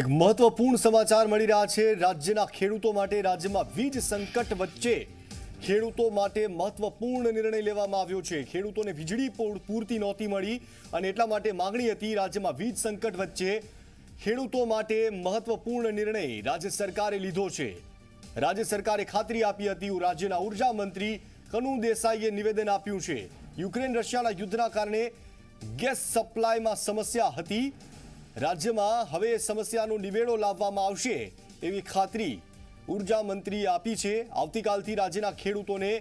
એક મહત્વપૂર્ણ સમાચાર મળી રહ્યા છે રાજ્યના ખેડૂતો માટે। રાજ્યમાં વીજ સંકટ વચ્ચે ખેડૂતો માટે મહત્વપૂર્ણ નિર્ણય લેવામાં આવ્યો છે। ખેડૂતોને વીજળી પૂરતી નહોતી મળી અને એટલા માટે માંગણી હતી। રાજ્યમાં વીજ સંકટ વચ્ચે ખેડૂતો માટે મહત્વપૂર્ણ નિર્ણય રાજ્ય સરકારે લીધો છે। રાજ્ય સરકારે ખાતરી આપી હતી। રાજ્યના ઉર્જા મંત્રી કનુ દેસાઈએ નિવેદન આપ્યું છે। યુક્રેન રશિયાના યુદ્ધના કારણે ગેસ સપ્લાયમાં સમસ્યા હતી। રાજ્યમાં હવે સમસ્યાનો નિવેડો લાવવામાં આવશે એવી ખાતરી ઉર્જા મંત્રીએ આપી છે। આવતીકાલથી રાજ્યના ખેડૂતોને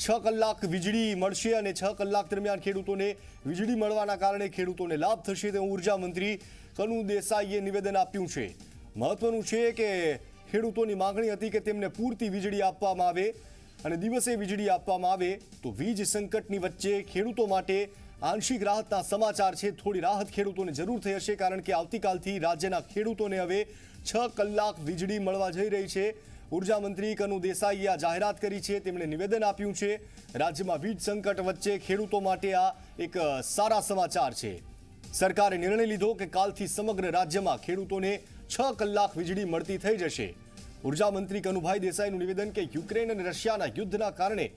6 કલાક વીજળી મળશે અને 6 કલાક દરમિયાન ખેડૂતોને વીજળી મળવાના કારણે ખેડૂતોને લાભ થશે તેવું ઉર્જા મંત્રી કનુ દેસાઈએ નિવેદન આપ્યું છે। મહત્વનું છે કે ખેડૂતોની માંગણી હતી કે તેમને પૂરતી વીજળી આપવામાં આવે અને દિવસે વીજળી આપવામાં આવે તો વીજ સંકટની વચ્ચે ખેડૂતો માટે આંશિક રાહતના સમાચાર છે। થોડી રાહત ખેડૂતોને જરૂર થઈ હશે કારણ કે આવતીકાલથી રાજ્યના ખેડૂતોને હવે 6 કલાક વીજળી મળવા જઈ રહી છે। ઉર્જા મંત્રી કનુ દેસાઈએ આ જાહેરાત કરી છે। તેમણે નિવેદન આપ્યું છે। રાજ્યમાં વીજ સંકટ વચ્ચે ખેડૂતો માટે આ એક સારા સમાચાર છે। સરકારે નિર્ણય લીધો કે કાલથી સમગ્ર રાજ્યમાં ખેડૂતોને 6 કલાક વીજળી મળતી થઈ જશે। ઉર્જા મંત્રી કનુભાઈ દેસાઈનું નિવેદન કે યુક્રેન અને રશિયાના યુદ્ધના કારણે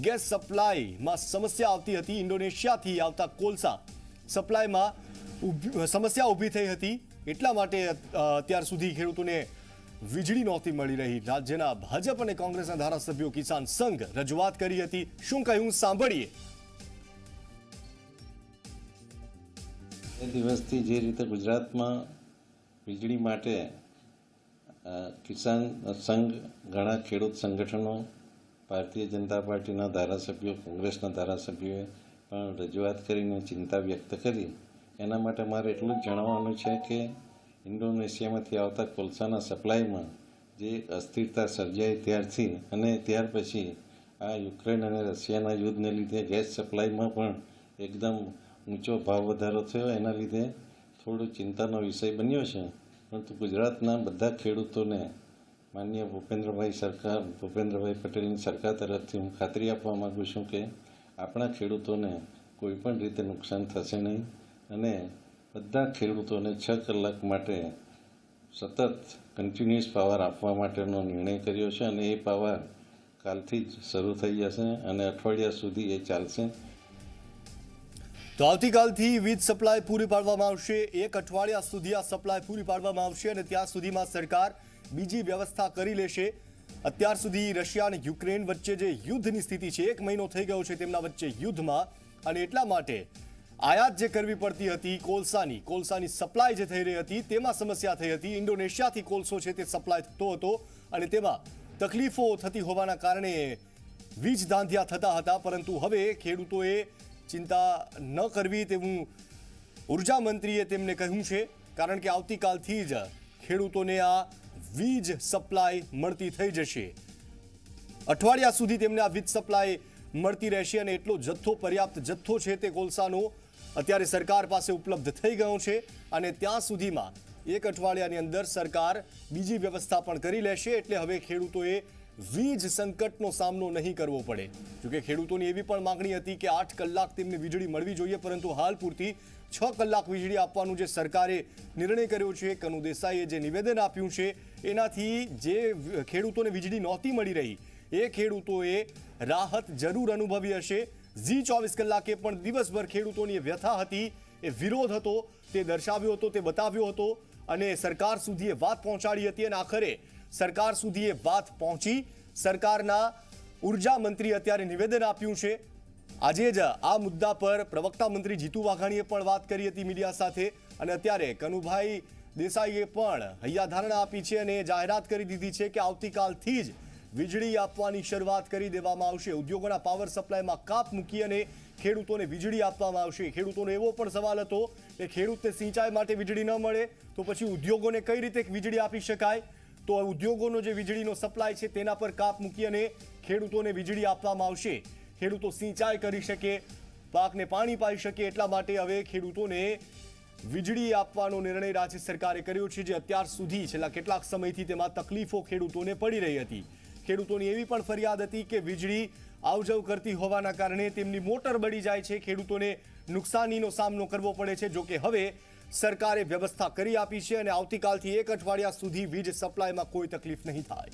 ગેસ સપ્લાયમાં સમસ્યા આવતી હતી। ઇન્ડોનેશિયાથી આવતા કોલસા સપ્લાયમાં સમસ્યા ઊભી થઈ હતી। એટલા માટે અત્યાર સુધી ખેડૂતોને વીજળી નહોતી મળી રહી। રાજ્યના ભાજપ અને કોંગ્રેસના ધારાસભ્યો કિસાન સંઘ રજૂઆત કરી હતી। શું કહ્યું સાંભળીએ। એ દિવસથી જે રીતે ગુજરાતમાં વીજળી માટે કિસાન સંઘ, ઘણા ખેડૂત સંગઠનો, ભારતીય જનતા પાર્ટીના ધારાસભ્યો, કોંગ્રેસના ધારાસભ્યોએ પણ રજૂઆત કરીને ચિંતા વ્યક્ત કરી। એના માટે મારે એટલું જ જણાવવાનું છે કે ઇન્ડોનેશિયામાંથી આવતા કોલસાના સપ્લાયમાં જે અસ્થિરતા સર્જાઈ ત્યારથી અને ત્યાર પછી આ યુક્રેન અને રશિયાના યુદ્ધને લીધે ગેસ સપ્લાયમાં પણ એકદમ ઊંચો ભાવ વધારો થયો। એના લીધે થોડો ચિંતાનો વિષય બન્યો છે। પરંતુ ગુજરાતના બધા ખેડૂતોને માનનીય ભૂપેન્દ્રભાઈ પટેલની સરકાર તરફથી હું ખાતરી આપવા માગું છું કે આપણા ખેડૂતોને કોઈ પણ રીતે નુકસાન થશે નહીં અને બધા ખેડૂતોને 6 કલાક માટે સતત કન્ટિન્યુઅસ પાવર આપવા માટેનો નિર્ણય કર્યો છે અને એ પાવર કાલથી જ શરૂ થઈ જશે અને અઠવાડિયા સુધી એ ચાલશે। તો આવતીકાલથી વીજ સપ્લાય પૂરી પાડવામાં આવશે। 1 અઠવાડિયા સુધી આ સપ્લાય પૂરી પાડવામાં આવશે અને ત્યાં સુધીમાં સરકાર બીજી વ્યવસ્થા કરી લેશે। અત્યાર સુધી રશિયા અને યુક્રેન વચ્ચે જે યુદ્ધની સ્થિતિ છે, 1 મહિનો થઈ ગયો છે તેમના વચ્ચે યુદ્ધમાં અને એટલા માટે આયાત જે કરવી પડતી હતી કોલસાની સપ્લાય જે થઈ રહી હતી તેમાં સમસ્યા થઈ હતી। ઇન્ડોનેશિયાથી કોલસો છે તે સપ્લાય થતો હતો અને તેમાં તકલીફો થતી હોવાના કારણે વીજ ધાંધિયા થતા હતા। પરંતુ હવે ખેડૂતોએ ચિંતા ન કરવી તેવું ઉર્જા મંત્રીએ તેમને કહ્યું છે કારણ કે આવતીકાલથી જ ખેડૂતોને આ વીજ સપ્લાય મળતી થઈ જશે। અઠવાડિયા સુધી તેમને આ વીજ સપ્લાય મળતી રહેશે અને એટલો જથ્થો, પર્યાપ્ત જથ્થો છે તે કોલસાનો અત્યારે સરકાર પાસે ઉપલબ્ધ થઈ ગયો છે અને ત્યાં સુધીમાં 1 અઠવાડિયાની અંદર સરકાર બીજી વ્યવસ્થા પણ કરી લેશે। એટલે હવે ખેડૂતોએ વીજ સંકટનો સામનો નહીં કરવો પડે। જોકે ખેડૂતોની એવી પણ માંગણી હતી કે 8 કલાક તેમને વીજળી મળવી જોઈએ પરંતુ હાલ પૂરતી 6 કલાક વીજળી આપવાનું જે સરકારે નિર્ણય કર્યો છે, કનુ દેસાઈએ જે નિવેદન આપ્યું છે એનાથી જે ખેડૂતોને વીજળી નહોતી મળી રહી એ ખેડૂતોએ રાહત જરૂર અનુભવી હશે। ઝી 24 કલાકે પણ દિવસભર ખેડૂતોની વ્યથા હતી, એ વિરોધ હતો તે દર્શાવ્યો હતો, તે બતાવ્યો હતો અને સરકાર સુધી એ વાત પહોંચાડી હતી અને આખરે સરકાર સુધી એ વાત પહોંચી। સરકારના ઉર્જા મંત્રી અત્યારે નિવેદન આપ્યું છે। આજે જ આ મુદ્દા પર પ્રવક્તા મંત્રી જીતુ વાઘાણીએ પણ વાત કરી હતી મીડિયા સાથે અને અત્યારે કનુભાઈ દેસાઈએ પણ હૈયાધારણા આપી છે અને જાહેરાત કરી દીધી છે કે આવતીકાલથી જ વીજળી આપવાની શરૂઆત કરી દેવામાં આવશે। ઉદ્યોગોના પાવર સપ્લાયમાં કાપ મૂકી અને ખેડૂતોને વીજળી આપવામાં આવશે। ખેડૂતોનો એવો પણ સવાલ હતો કે ખેડૂતને સિંચાઈ માટે વીજળી ન મળે તો પછી ઉદ્યોગોને કઈ રીતે વીજળી આપી શકાય? તો ઉદ્યોગોનો જે વીજળીનો સપ્લાય છે તેના પર કાપ મૂકી અને ખેડૂતોને વીજળી આપવામાં આવશે। ખેડૂતો સિંચાઈ કરી શકે, પાકને પાણી પાઈ શકે એટલા માટે હવે ખેડૂતોને વીજળી આપવાનો નિર્ણય રાજ્ય સરકારે કર્યો છે જે અત્યાર સુધી છેલ્લા કેટલાક સમયથી તેમાં તકલીફો ખેડૂતોને પડી રહી હતી। ખેડૂતોની એવી પણ ફરિયાદ હતી કે વીજળી આવજવ કરતી હોવાના કારણે તેમની મોટર બળી જાય છે, ખેડૂતોને નુકસાનીનો સામનો કરવો પડે છે। જો કે હવે સરકારે વ્યવસ્થા કરી આપી છે અને આવતીકાલથી 1 અઠવાડિયા સુધી વીજ સપ્લાયમાં કોઈ તકલીફ નહીં થાય।